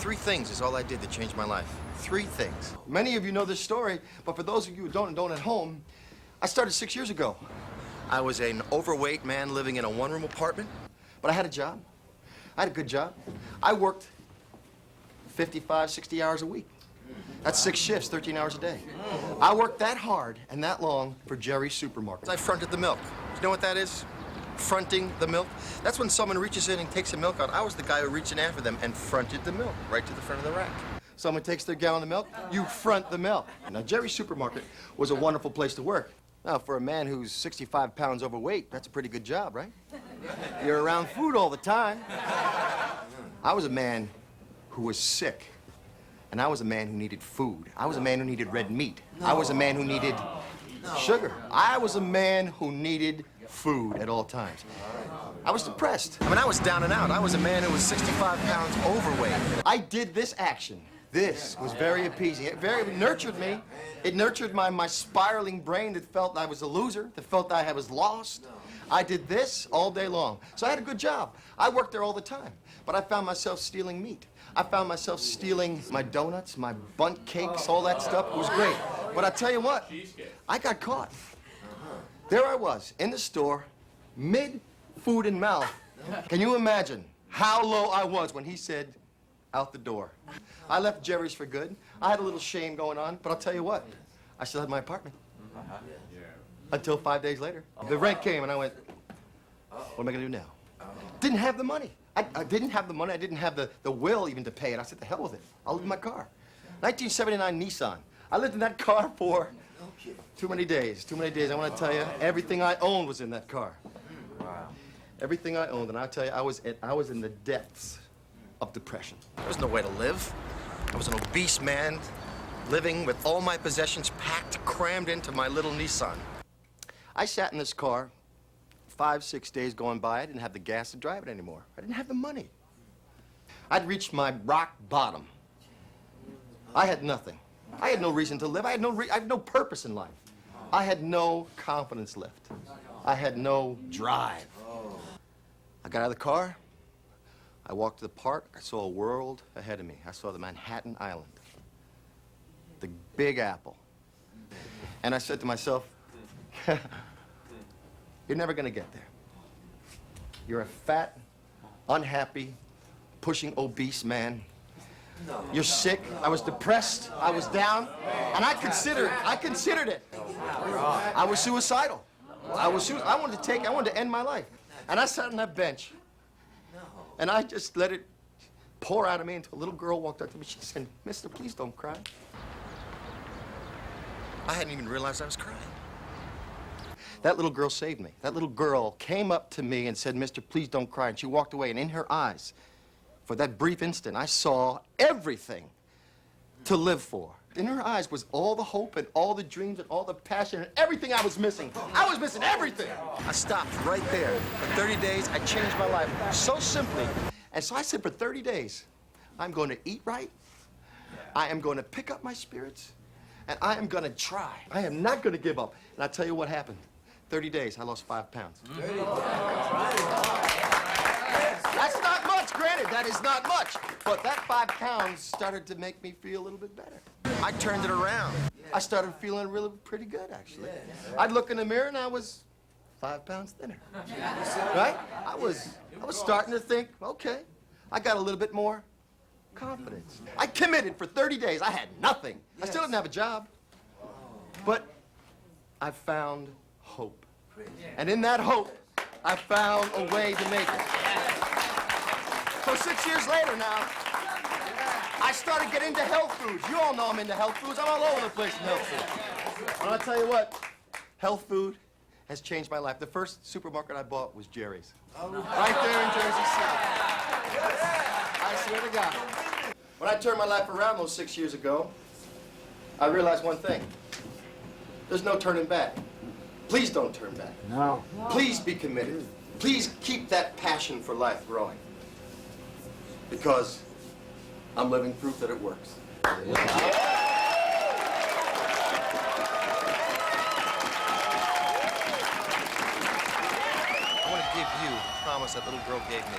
Three things is all I did to change my life. Three things. Many of you know this story, but for those of you who don't at home, I started 6 years ago. I was an overweight man living in a one-room apartment, but I had a job. I had a good job. I worked 55, 60 hours a week. That's 6 shifts, 13 hours a day. I worked that hard and that long for Jerry's Supermarket. I fronted the milk. You know what that is? Fronting the milk. That's when someone reaches in and takes the milk out. I was the guy who reached in after them and fronted the milk right to the front of the rack. Someone takes their gallon of milk, you front the milk. Now, Jerry's Supermarket was a wonderful place to work. Now, for a man who's 65 pounds overweight, that's a pretty good job, right? You're around food all the time. I was a man who was sick, and I was a man who needed food. I was a man who needed red meat. I was a man who needed sugar. I was a man who needed food at all times. I was depressed. I mean, I was down and out. I was a man who was 65 pounds overweight. I did this action. This was very appeasing. It nurtured me. It nurtured my spiraling brain that felt I was a loser, that felt I was lost. I did this all day long. So I had a good job. I worked there all the time. But I found myself stealing meat. I found myself stealing my donuts, my bundt cakes, all that stuff. It was great. But I tell you what, I got caught. There I was in the store, mid-food and mouth. Can you imagine how low I was when he said, out the door? I left Jerry's for good. I had a little shame going on, but I'll tell you what, I still had my apartment. Until 5 days later. The rent came and I went, what am I gonna do now? Didn't have the money. I didn't have the money. I didn't have the will even to pay it. I said, the hell with it. I'll live in my car. 1979 Nissan. I lived in that car for too many days. Too many days. I want to tell you, everything I owned was in that car. Wow. Everything I owned, and I'll tell you, I was in the depths of depression. There was no way to live. I was an obese man living with all my possessions packed, crammed into my little Nissan. I sat in this car 5, 6 days going by. I didn't have the gas to drive it anymore. I didn't have the money. I'd reached my rock bottom. I had nothing. I had no reason to live. I had no purpose in life. I had no confidence left. I had no drive. I got out of the car. I walked to the park. I saw a world ahead of me. I saw the Manhattan Island, the Big Apple. And I said to myself, you're never going to get there. You're a fat, unhappy, pushing obese man. You're sick. I was depressed. I was down. And I considered it. I was suicidal. I wanted to end my life. And I sat on that bench. And I just let it pour out of me until a little girl walked up to me. She said, mister, please don't cry. I hadn't even realized I was crying. That little girl saved me. That little girl came up to me and said, mister, please don't cry. And she walked away. And in her eyes, for that brief instant, I saw everything to live for. In her eyes was all the hope and all the dreams and all the passion and everything I was missing. I was missing everything. I stopped right there. For 30 days, I changed my life so simply. And so I said, for 30 days, I'm going to eat right. I am going to pick up my spirits. And I am going to try. I am not going to give up. And I'll tell you what happened. 30 days, I lost 5 pounds. That's not much, granted, that is not much. But that 5 pounds started to make me feel a little bit better. I turned it around. I started feeling really pretty good, actually. I'd look in the mirror and I was 5 pounds thinner. Right? I was starting to think, okay, I got a little bit more confidence. I committed for 30 days. I had nothing. I still didn't have a job. But I found hope. And in that hope, I found a way to make it. So 6 years later now, I started getting into health foods. You all know I'm into health foods. I'm all over the place in health food. And I'll tell you what, health food has changed my life. The first supermarket I bought was Jerry's. Right there in Jersey City. I swear to God. When I turned my life around those 6 years ago, I realized one thing. There's no turning back. Please don't turn back. No. Please be committed. Please keep that passion for life growing. Because I'm living proof that it works. I want to give you the promise that little girl gave me.